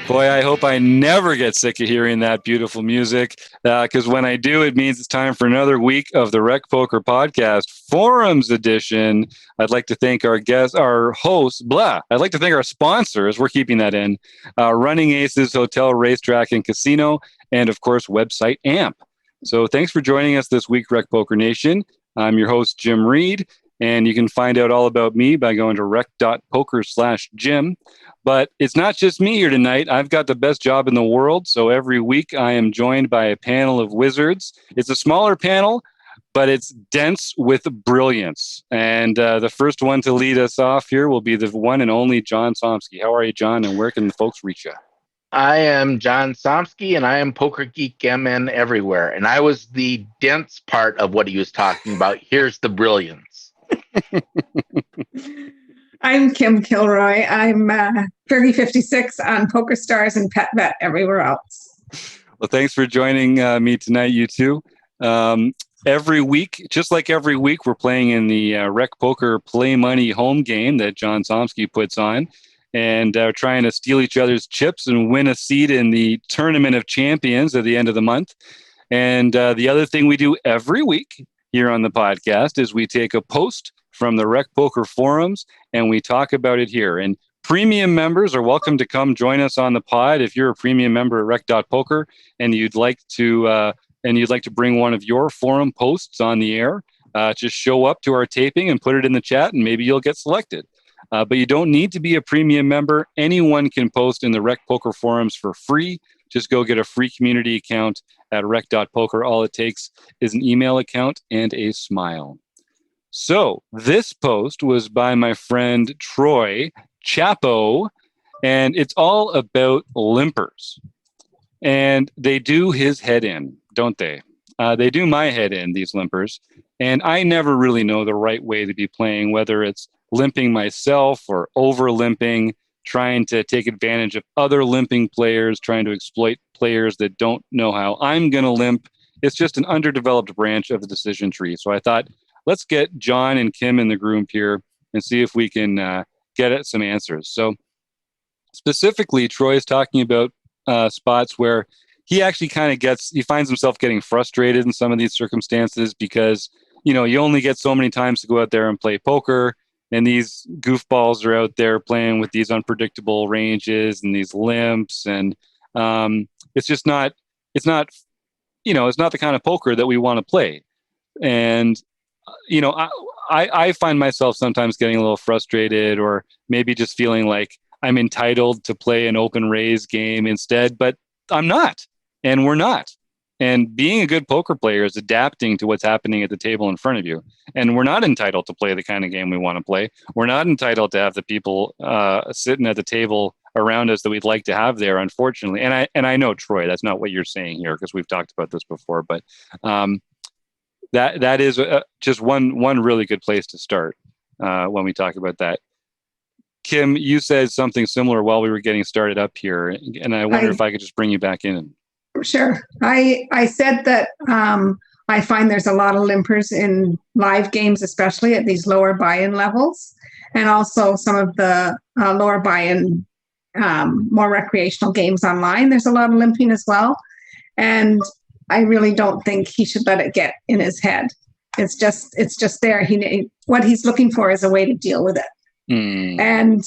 Boy, I hope I never get sick of hearing that beautiful music, because when I do, it means it's time for another week of the Rec Poker Podcast Forums Edition. I'd like to thank our guests, our hosts, I'd like to thank our sponsors. We're keeping that in. Running Aces Hotel, Racetrack, and Casino, and of course, website AMP. So thanks for joining us this week, Rec Poker Nation. I'm your host, Jim Reed, and you can find out all about me by going to rec.poker/Jim. But it's not just me here tonight. I've got the best job in the world. So every week I am joined by a panel of wizards. It's a smaller panel, but it's dense with brilliance. And the first one to lead us off here will be the one and only John Somsky. How are you, John? And where can the folks reach you? I am John Somsky, and I am Poker Geek MN everywhere. And I was the dense part of what he was talking about. Here's the brilliance. I'm Kim Kilroy. I'm 3056 on PokerStars and PetVet everywhere else. Well, thanks for joining me tonight, you two. Every week, just like every week, we're playing in the Rec Poker Play Money home game that John Somsky puts on, and trying to steal each other's chips and win a seat in the Tournament of Champions at the end of the month. And the other thing we do every week here on the podcast is we take a post from the Rec Poker forums and we talk about it here. And premium members are welcome to come join us on the pod. If you're a premium member at rec.poker and you'd like to bring one of your forum posts on the air, just show up to our taping and put it in the chat, and maybe you'll get selected. But you don't need to be a premium member. Anyone can post in the Rec Poker forums for free. Just go get a free community account at rec.poker. All it takes is an email account and a smile. So this post was by my friend Troy Chappo, and it's all about limpers. And they do his head in, don't they? They do my head in, these limpers. And I never really know the right way to be playing, whether it's limping myself or over limping, trying to take advantage of other limping players, trying to exploit players that don't know how I'm going to limp. It's just an underdeveloped branch of the decision tree. So I thought, let's get John and Kim in the group here and see if we can get at some answers. So specifically, Troy is talking about spots where he actually he finds himself getting frustrated in some of these circumstances because, you only get so many times to go out there and play poker. And these goofballs are out there playing with these unpredictable ranges and these limps. And it's not the kind of poker that we want to play. And, I find myself sometimes getting a little frustrated, or maybe just feeling like I'm entitled to play an open raise game instead, but I'm not, and we're not. And being a good poker player is adapting to what's happening at the table in front of you. And we're not entitled to play the kind of game we want to play. We're not entitled to have the people sitting at the table around us that we'd like to have there, unfortunately. And I know, Troy, that's not what you're saying here, because we've talked about this before. But that is just one really good place to start when we talk about that. Kim, you said something similar while we were getting started up here, and I wonder if I could just bring you back in. Sure. I said that I find there's a lot of limpers in live games, especially at these lower buy-in levels, and also some of the lower buy-in, more recreational games online. There's a lot of limping as well. And I really don't think he should let it get in his head. It's just there. What he's looking for is a way to deal with it. And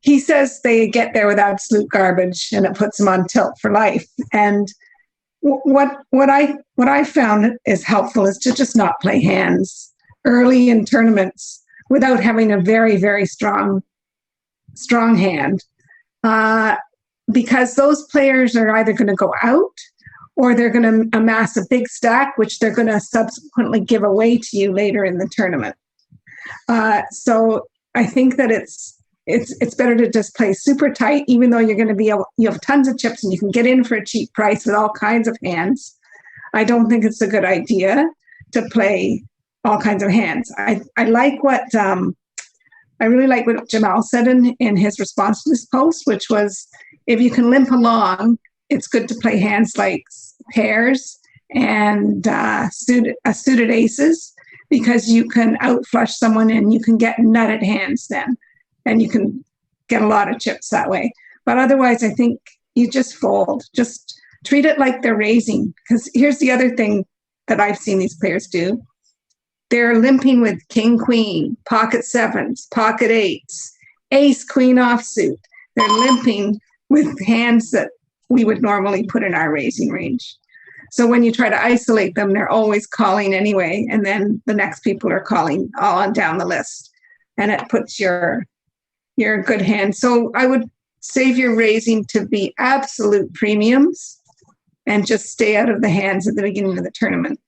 he says they get there with absolute garbage, and it puts them on tilt for life. And what I found is helpful is to just not play hands early in tournaments without having a very, very strong hand, because those players are either going to go out or they're going to amass a big stack, which they're going to subsequently give away to you later in the tournament. So I think that it's better to just play super tight, even though you have tons of chips and you can get in for a cheap price with all kinds of hands. I don't think it's a good idea to play all kinds of hands. I really like what Jamal said in his response to this post, which was, if you can limp along, it's good to play hands like pairs and suited aces, because you can outflush someone and you can get nutted hands then, and you can get a lot of chips that way. But otherwise, I think you just fold. Just treat it like they're raising. Because here's the other thing that I've seen these players do. They're limping with king, queen, pocket sevens, pocket eights, ace, queen offsuit. They're limping with hands that we would normally put in our raising range. So when you try to isolate them, they're always calling anyway. And then the next people are calling all on down the list. And it puts your good hand. So I would save your raising to be absolute premiums and just stay out of the hands at the beginning of the tournament.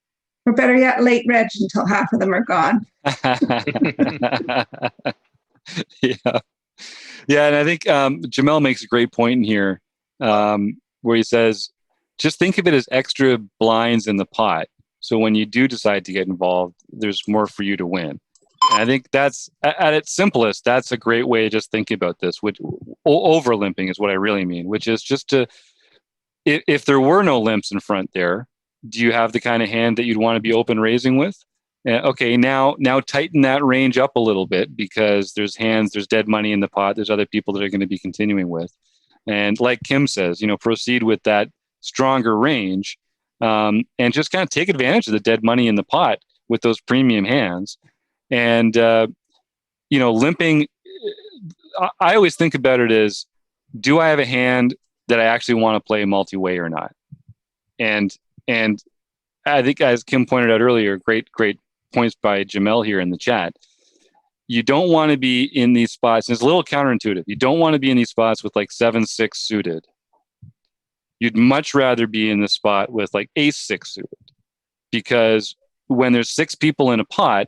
Or better yet, late reg until half of them are gone. Yeah. Yeah, and I think Jamel makes a great point in here where he says, just think of it as extra blinds in the pot. So when you do decide to get involved, there's more for you to win. And I think that's, at its simplest, that's a great way to just think about this, which over limping is what I really mean, which is just to, if there were no limps in front there, do you have the kind of hand that you'd want to be open raising with? Okay, now tighten that range up a little bit because there's hands, there's dead money in the pot, there's other people that are going to be continuing with. And like Kim says, proceed with that stronger range and just kind of take advantage of the dead money in the pot with those premium hands. And, limping, I always think about it as, do I have a hand that I actually want to play multi-way or not? And I think, as Kim pointed out earlier, great points by Jamel here in the chat. You don't want to be in these spots. And it's a little counterintuitive. You don't want to be in these spots with like 7-6 suited. You'd much rather be in the spot with like ace-6 suited, because when there's 6 people in a pot,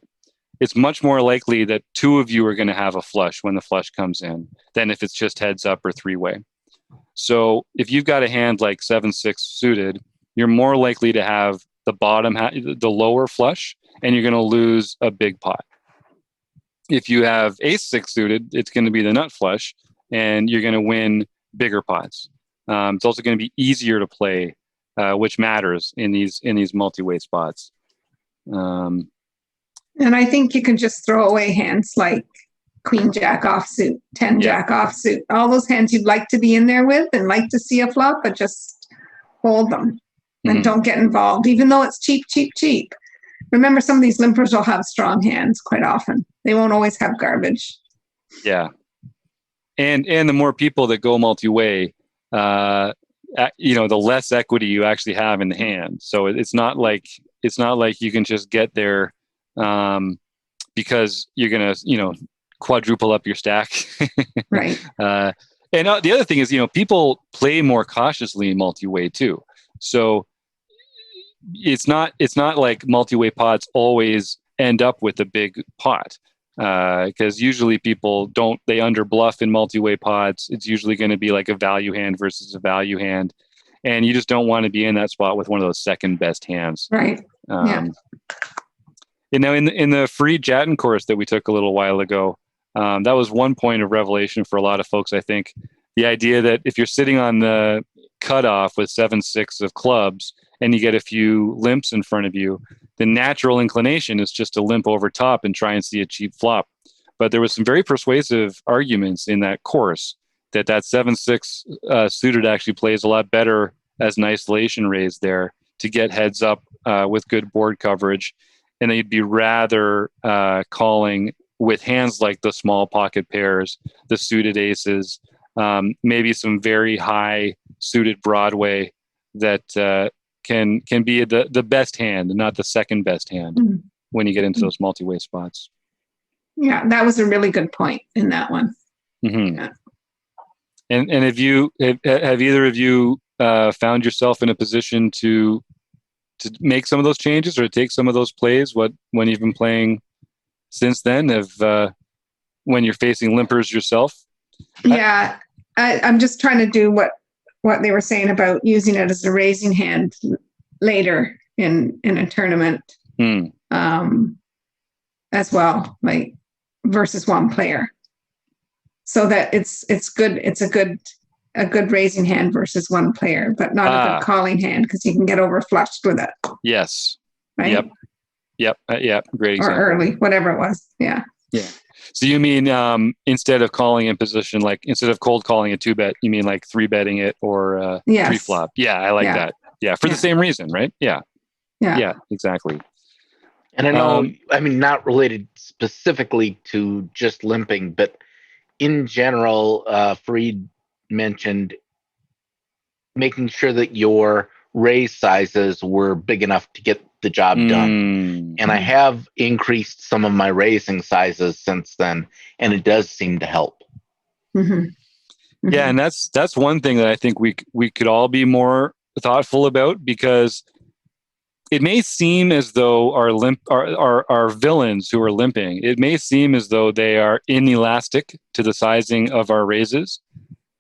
it's much more likely that 2 of you are going to have a flush when the flush comes in than if it's just heads up or 3-way. So if you've got a hand like 7-6 suited, you're more likely to have the lower flush, and you're going to lose a big pot. If you have ace-6 suited, it's going to be the nut flush, and you're going to win bigger pots. It's also going to be easier to play, which matters in these multi-way spots. And I think you can just throw away hands like queen jack offsuit, 10 jack offsuit, all those hands you'd like to be in there with and like to see a flop, but just hold them and don't get involved, even though it's cheap. Remember, some of these limpers will have strong hands quite often. They won't always have garbage. Yeah. And the more people that go multi-way, the less equity you actually have in the hand. So it's not like you can just get there because you're going to, quadruple up your stack. Right. And the other thing is, people play more cautiously in multi-way too. So it's not like multi-way pots always end up with a big pot, because usually people they under bluff in multi-way pots. It's usually going to be like a value hand versus a value hand, and you just don't want to be in that spot with one of those second best hands. Right. Yeah. In the free Jatin course that we took a little while ago, that was one point of revelation for a lot of folks. I think the idea that if you're sitting on the cutoff with 7-6 of clubs and you get a few limps in front of you, the natural inclination is just to limp over top and try and see a cheap flop. But there was some very persuasive arguments in that course that 7-6 suited actually plays a lot better as an isolation raise there to get heads up with good board coverage. And then you'd be rather calling with hands like the small pocket pairs, the suited aces, maybe some very high suited Broadway that can be the best hand, not the second best hand when you get into those multi-way spots. Yeah, that was a really good point in that one. Mm-hmm. Yeah. And have either of you found yourself in a position to make some of those changes or to take some of those plays? When you've been playing since then, when you're facing limpers yourself? Yeah, I'm just trying to do what they were saying about using it as a raising hand later in a tournament, as well, like versus one player, so that it's good. It's a good raising hand versus one player, but not a good calling hand because you can get over flushed with it. Yes. Right. Yep. Great example. Or early, whatever it was. Yeah. Yeah. So you mean instead of calling in position, like instead of cold calling a 2-bet, you mean like 3-betting it or Yes. pre-flop? Yeah, I like that. Yeah, for the same reason, right? Yeah. Yeah, exactly. And I know, I mean, not related specifically to just limping, but in general, Freed mentioned making sure that your raise sizes were big enough to get the job done. And I have increased some of my raising sizes since then, and it does seem to help. Yeah, and that's one thing that I think we could all be more thoughtful about, because it may seem as though our villains who are limping, it may seem as though they are inelastic to the sizing of our raises,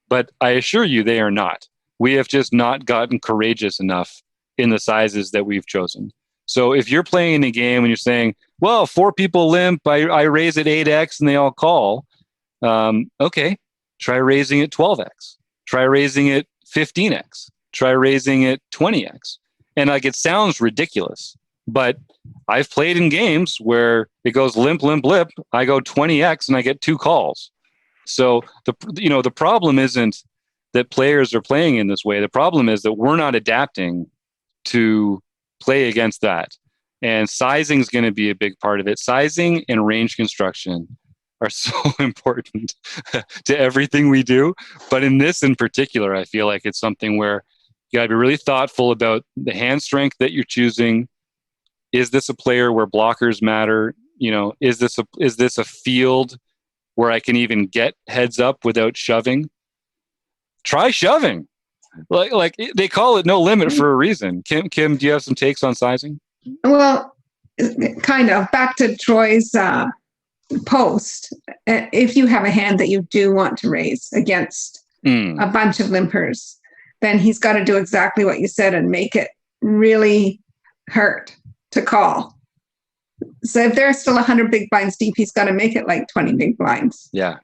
but I assure you they are not. We have just not gotten courageous enough in the sizes that we've chosen. So if you're playing in a game and you're saying, well, 4 people limp, I raise it 8x and they all call, okay, try raising it 12x, try raising it 15x, try raising it 20x. And like, it sounds ridiculous, but I've played in games where it goes limp, limp, limp. I go 20x and I get 2 calls. So the problem isn't that players are playing in this way. The problem is that we're not adapting to play against that. And sizing is going to be a big part of it. Sizing and range construction are so important to everything we do. But in this in particular, I feel like it's something where you got to be really thoughtful about the hand strength that you're choosing. Is this a player where blockers matter? Is this a field where I can even get heads up without shoving? Try shoving. Like they call it no limit for a reason. Kim, do you have some takes on sizing? Well, kind of. Back to Troy's post. If you have a hand that you do want to raise against a bunch of limpers, then he's got to do exactly what you said and make it really hurt to call. So if there's still 100 big blinds deep, he's got to make it like 20 big blinds. Yeah.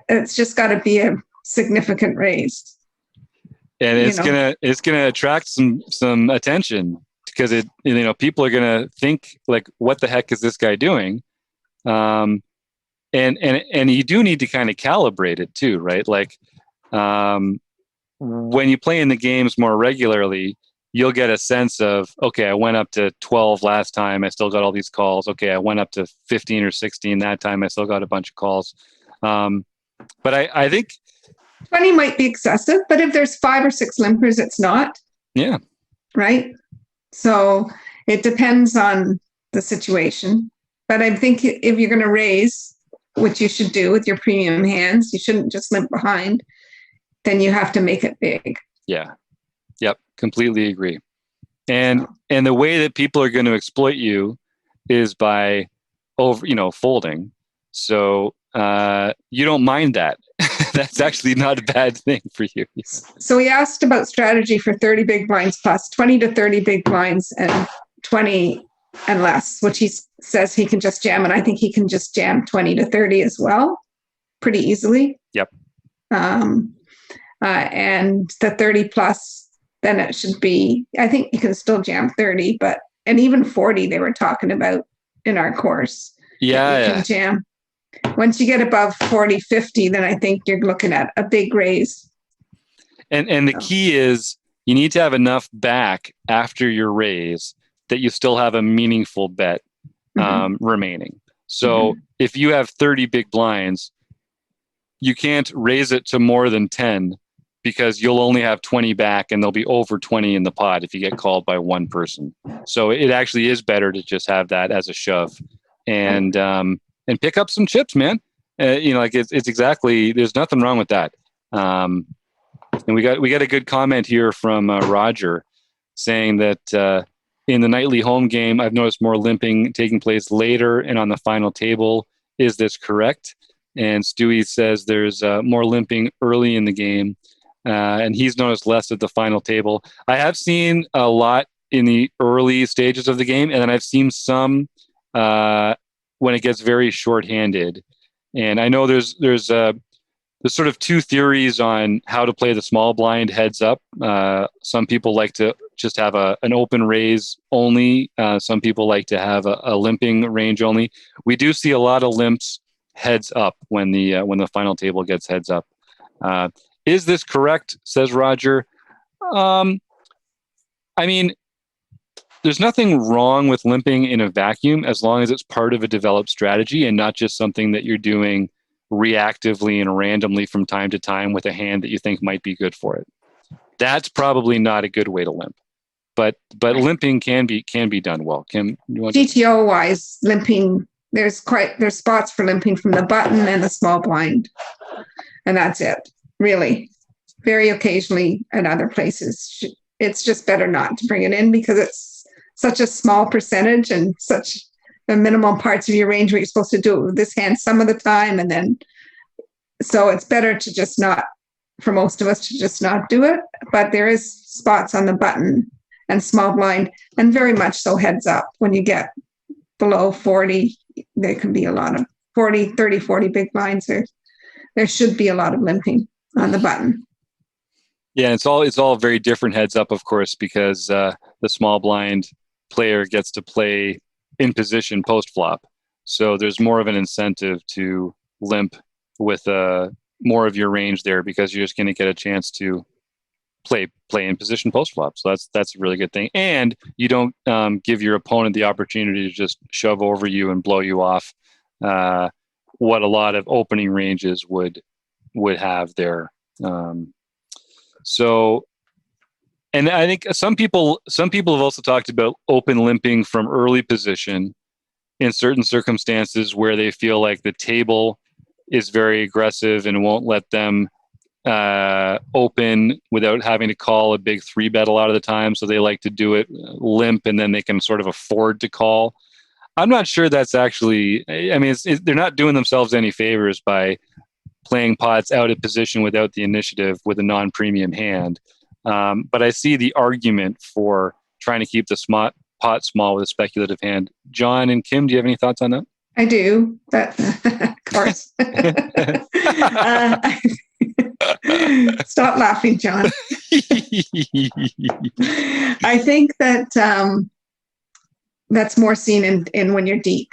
It's just got to be a significant raise. And it's gonna attract some attention, because people are gonna think like, what the heck is this guy doing? And you do need to kind of calibrate it too, right? Like when you play in the games more regularly, you'll get a sense of, okay, I went up to 12 last time, I still got all these calls. Okay, I went up to 15 or 16 that time, I still got a bunch of calls. But I think 20 might be excessive, but if there's 5 or 6 limpers, it's not. Yeah. Right? So it depends on the situation. But I think if you're going to raise, which you should do with your premium hands, you shouldn't just limp behind, then you have to make it big. Yeah. Yep. Completely agree. And the way that people are going to exploit you is by folding. So you don't mind that. That's actually not a bad thing for you. So he asked about strategy for 30 big blinds plus, 20 to 30 big blinds and 20 and less, which he says he can just jam. And I think he can just jam 20 to 30 as well, pretty easily. Yep. And the 30 plus, then it should be, I think you can still jam 30, and even 40 they were talking about in our course. Yeah. You can jam. Once you get above 40, 50, then I think you're looking at a big raise. And the key is you need to have enough back after your raise that you still have a meaningful bet remaining. So if you have 30 big blinds, you can't raise it to more than 10, because you'll only have 20 back and there'll be over 20 in the pot if you get called by one person. So it actually is better to just have that as a shove and pick up some chips, man. It's exactly, there's nothing wrong with that. And we got a good comment here from Roger saying that in the nightly home game, I've noticed more limping taking place later and on the final table. Is this correct? And Stewie says there's more limping early in the game, and he's noticed less at the final table. I have seen a lot in the early stages of the game, and then I've seen some when it gets very short-handed. And I know there's sort of 2 theories on how to play the small blind heads up. Some people like to just have an open raise only. Some people like to have a limping range only. We do see a lot of limps heads up when the final table gets heads up. Is this correct? Says Roger. I mean, there's nothing wrong with limping in a vacuum as long as it's part of a developed strategy and not just something that you're doing reactively and randomly from time to time with a hand that you think might be good for it. That's probably not a good way to limp. But limping can be done well. Kim, you want GTO wise, limping, there's spots for limping from the button and the small blind. And that's it, really. Very occasionally at other places. It's just better not to bring it in because it's such a small percentage and such the minimal parts of your range where you're supposed to do it with this hand some of the time. And then, so it's better to just not, for most of us, to just not do it. But there is spots on the button and small blind, and very much so heads up. When you get below 40, there can be a lot of 30, 40 big blinds. There should be a lot of limping on the button. Yeah, it's all very different heads up, of course, because the small blind player gets to play in position post flop. So there's more of an incentive to limp with more of your range there because you're just going to get a chance to play in position post flop. So that's a really good thing. And you don't give your opponent the opportunity to just shove over you and blow you off, what a lot of opening ranges would have there. So, and I think some people have also talked about open limping from early position in certain circumstances where they feel like the table is very aggressive and won't let them open without having to call a big 3-bet a lot of the time. So they like to do it limp and then they can sort of afford to call. I'm not sure that's actually, I mean, they're not doing themselves any favors by playing pots out of position without the initiative with a non-premium hand. But I see the argument for trying to keep the pot small with a speculative hand. John and Kim, do you have any thoughts on that? I do, but of course. Stop laughing, John. I think that that's more seen in when you're deep,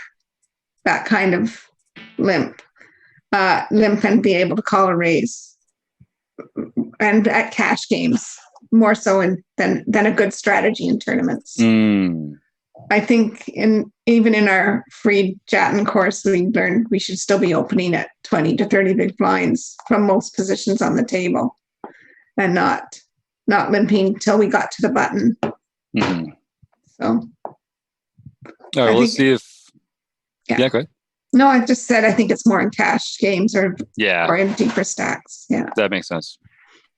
that kind of limp and be able to call a raise, and at cash games more so than a good strategy in tournaments. I think even in our free Jatin course, we learned we should still be opening at 20 to 30 big blinds from most positions on the table, and not limping till we got to the button. Mm-hmm. So, all right, let's see if. Yeah, go ahead. No, I just said I think it's more in cash games or in deeper stacks. Yeah, that makes sense. All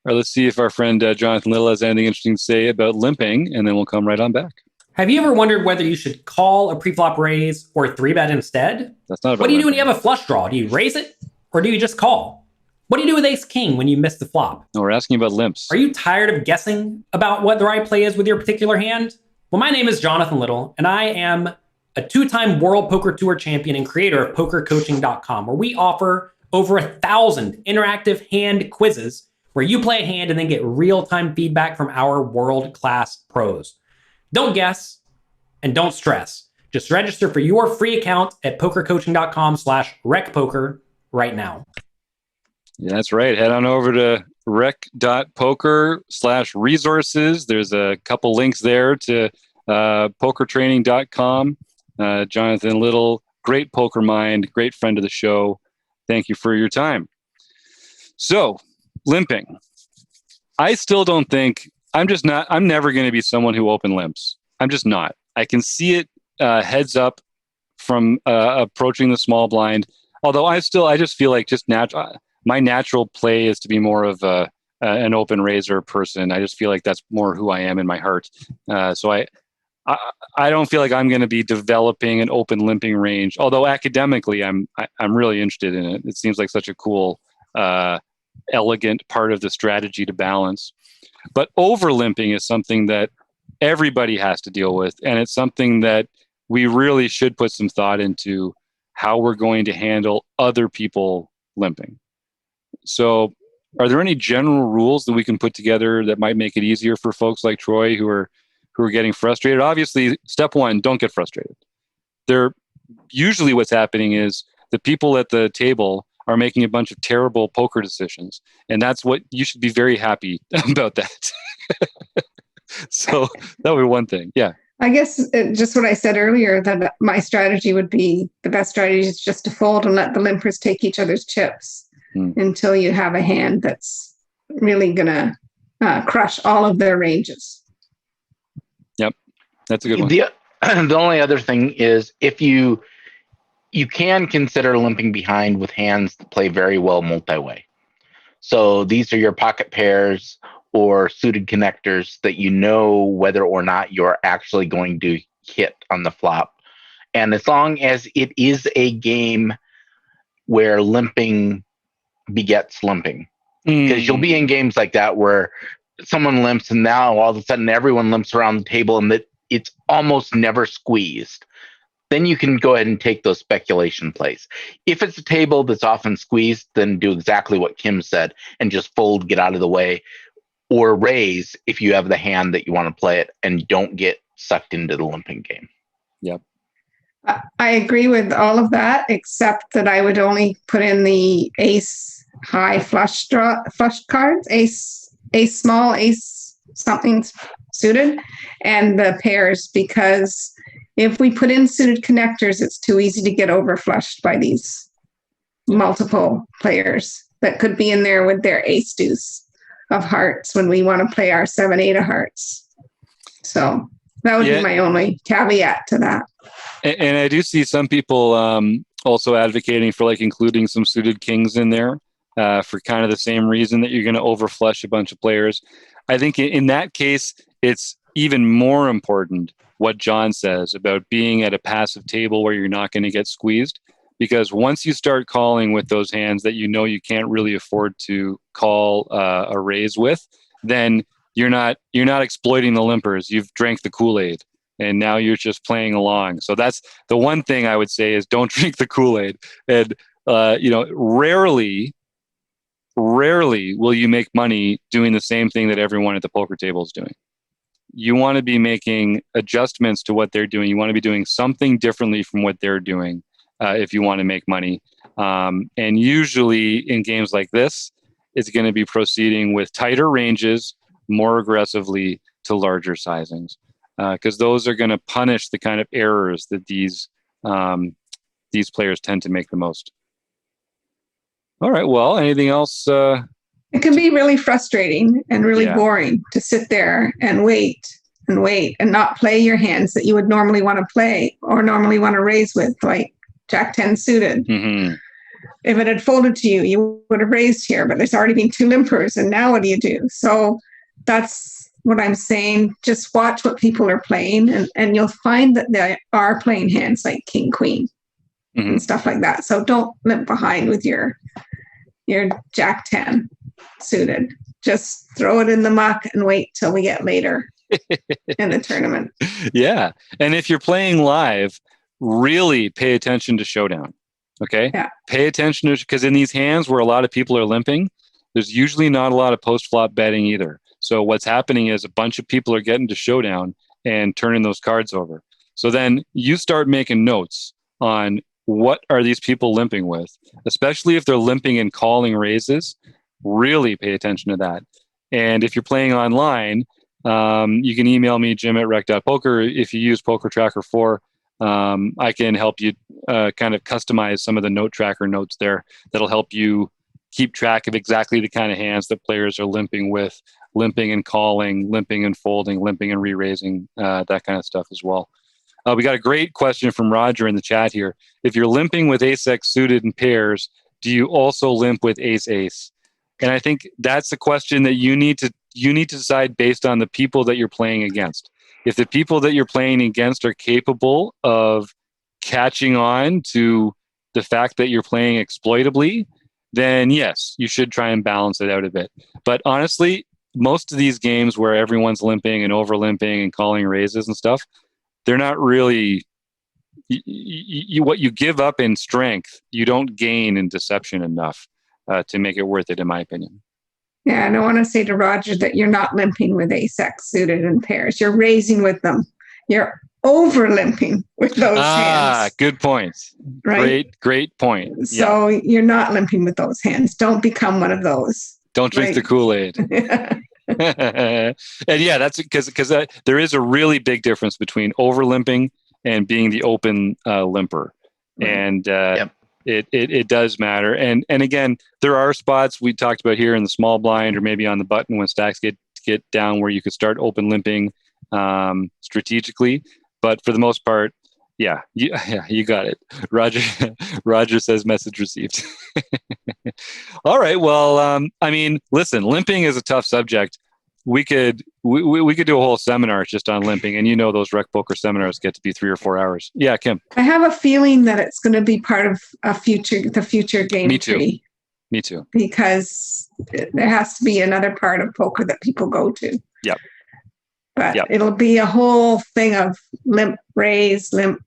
right, let's see if our friend Jonathan Little has anything interesting to say about limping, and then we'll come right on back. Have you ever wondered whether you should call a preflop raise or 3-bet instead? That's not about What do you do when limping. you have a flush draw? Do you raise it or do you just call? What do you do with ace-king when you miss the flop? No, we're asking about limps. Are you tired of guessing about what the right play is with your particular hand? Well, my name is Jonathan Little, and I am a 2-time World Poker Tour champion and creator of PokerCoaching.com, where we offer over 1,000 interactive hand quizzes where you play a hand and then get real-time feedback from our world-class pros. Don't guess and don't stress. Just register for your free account at PokerCoaching.com/recpoker right now. Yeah, that's right. Head on over to rec.poker/resources. There's a couple links there to pokertraining.com. Jonathan Little, great poker mind, great friend of the show. Thank you for your time. So, limping. I still don't think, I'm never going to be someone who open limps. I'm just not. I can see it heads up from approaching the small blind. Although I just feel like my natural play is to be more of an open raiser person. I just feel like that's more who I am in my heart. So I don't feel like I'm going to be developing an open limping range. Although academically, I'm really interested in it. It seems like such a cool, elegant part of the strategy to balance. But over limping is something that everybody has to deal with, and it's something that we really should put some thought into how we're going to handle other people limping. So are there any general rules that we can put together that might make it easier for folks like Troy who are who are getting frustrated. Obviously, step one, don't get frustrated. They're usually what's happening is the people at the table are making a bunch of terrible poker decisions. And that's what you should be very happy about that. So that would be one thing. Yeah. I guess just what I said earlier, that my strategy would be the best strategy is just to fold and let the limpers take each other's chips until you have a hand that's really going to crush all of their ranges. Yep. That's a good one. The only other thing is if you can consider limping behind with hands that play very well multi-way. So these are your pocket pairs or suited connectors that you know whether or not you're actually going to hit on the flop. And as long as it is a game where limping begets limping, because you'll be in games like that where someone limps and now all of a sudden everyone limps around the table and that it's almost never squeezed. Then you can go ahead and take those speculation plays. If it's a table that's often squeezed, then do exactly what Kim said and just fold, get out of the way, or raise if you have the hand that you want to play it and don't get sucked into the limping game. Yep. I agree with all of that, except that I would only put in the ace high flush cards, ace small, ace something suited, and the pairs, because if we put in suited connectors, it's too easy to get overflushed by these multiple players that could be in there with their ace deuce of hearts when we want to play our 7-8 of hearts. So that would be my only caveat to that. And I do see some people also advocating for like including some suited kings in there for kind of the same reason that you're going to overflush a bunch of players. I think in that case, it's even more important what John says about being at a passive table where you're not going to get squeezed. Because once you start calling with those hands that you know you can't really afford to call a raise with, then you're not exploiting the limpers. You've drank the Kool-Aid, and now you're just playing along. So that's the one thing I would say is don't drink the Kool-Aid. And rarely will you make money doing the same thing that everyone at the poker table is doing. You want to be making adjustments to what they're doing. You want to be doing something differently from what they're doing. If you want to make money. And usually in games like this, it's going to be proceeding with tighter ranges, more aggressively to larger sizings, because those are going to punish the kind of errors that these players tend to make the most. All right. Well, anything else? It can be really frustrating and really boring to sit there and wait and not play your hands that you would normally want to play or normally want to raise with, like Jack 10 suited. Mm-hmm. If it had folded to you, you would have raised here, but there's already been two limpers, and now what do you do? So that's what I'm saying. Just watch what people are playing, and you'll find that they are playing hands like King, Queen, and stuff like that. So don't limp behind with your Jack 10 suited. Just throw it in the muck and wait till we get later in the tournament. Yeah. And if you're playing live, really pay attention to showdown. Okay. Yeah. Pay attention to, because in these hands where a lot of people are limping, there's usually not a lot of post flop betting either. So what's happening is a bunch of people are getting to showdown and turning those cards over. So then you start making notes on what are these people limping with, especially if they're limping and calling raises. Really pay attention to that. And if you're playing online, you can email me, jim@rec.poker. If you use Poker Tracker 4, I can help you kind of customize some of the note tracker notes there that'll help you keep track of exactly the kind of hands that players are limping with, limping and calling, limping and folding, limping and re-raising, that kind of stuff as well. We got a great question from Roger in the chat here. If you're limping with ace-x suited in pairs, do you also limp with ace-ace? And I think that's a question that you need to decide based on the people that you're playing against. If the people that you're playing against are capable of catching on to the fact that you're playing exploitably, then yes, you should try and balance it out a bit. But honestly, most of these games where everyone's limping and over limping and calling raises and stuff, they're not really what you give up in strength, you don't gain in deception enough to make it worth it, in my opinion. Yeah, and I want to say to Roger that you're not limping with ace-x suited in pairs. You're raising with them. You're over limping with those hands. Good point. Right? Great point. So you're not limping with those hands. Don't become one of those. Don't drink the Kool-Aid. And yeah, that's because there is a really big difference between over limping and being the open limper. And it does matter. And again, there are spots we talked about here in the small blind or maybe on the button when stacks get down where you could start open limping strategically. But for the most part, you got it. Roger says message received. All right. Well, I mean, listen, limping is a tough subject. We could do a whole seminar just on limping, and those rec poker seminars get to be 3 or 4 hours. Yeah, Kim. I have a feeling that it's going to be part of the future game tree. Me too. Because there has to be another part of poker that people go to. Yep. But it'll be a whole thing of limp raise, limp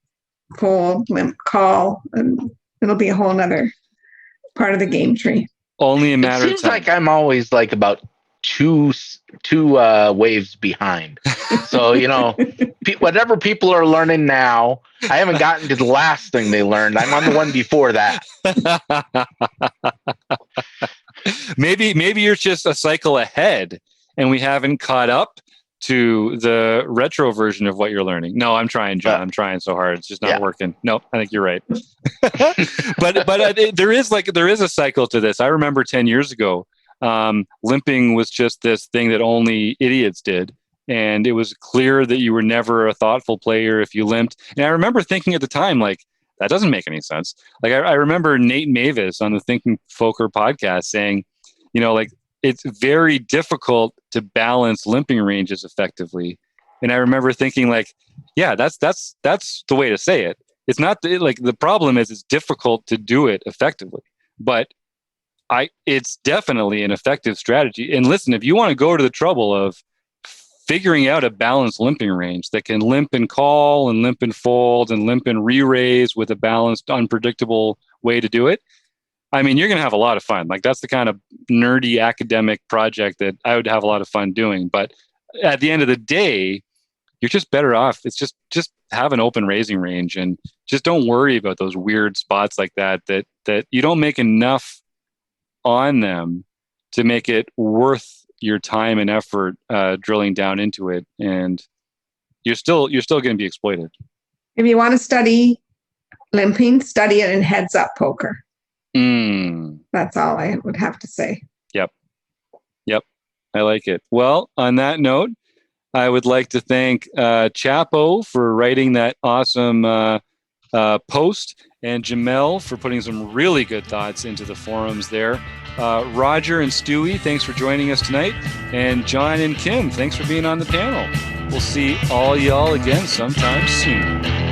fold, limp call, and it'll be a whole other part of the game tree. Only a matter of time. It seems like I'm always like about two waves behind. So, whatever people are learning now, I haven't gotten to the last thing they learned. I'm on the one before that. Maybe you're just a cycle ahead and we haven't caught up to the retro version of what you're learning. No, I'm trying, John. I'm trying so hard. It's just not working. Nope, I think you're right. but there is a cycle to this. I remember 10 years ago, limping was just this thing that only idiots did. And it was clear that you were never a thoughtful player if you limped. And I remember thinking at the time, like, that doesn't make any sense. Like, I remember Nate Mavis on the Thinking Poker podcast saying, it's very difficult to balance limping ranges effectively. And I remember thinking, like, yeah, that's the way to say it. It's not the problem is it's difficult to do it effectively, but it's definitely an effective strategy. And listen, if you want to go to the trouble of figuring out a balanced limping range that can limp and call and limp and fold and limp and re-raise with a balanced, unpredictable way to do it, I mean, you're going to have a lot of fun. Like, that's the kind of nerdy academic project that I would have a lot of fun doing. But at the end of the day, you're just better off. It's just have an open raising range and just don't worry about those weird spots like that you don't make enough on them to make it worth your time and effort drilling down into it. And you're still going to be exploited. If you want to study limping, study it in heads up poker. That's all I would have to say. Yep. I like it. Well, on that note, I would like to thank Chappo for writing that awesome post and Jamel for putting some really good thoughts into the forums there. Roger and Stewie, thanks for joining us tonight. And John and Kim, thanks for being on the panel. We'll see all y'all again sometime soon.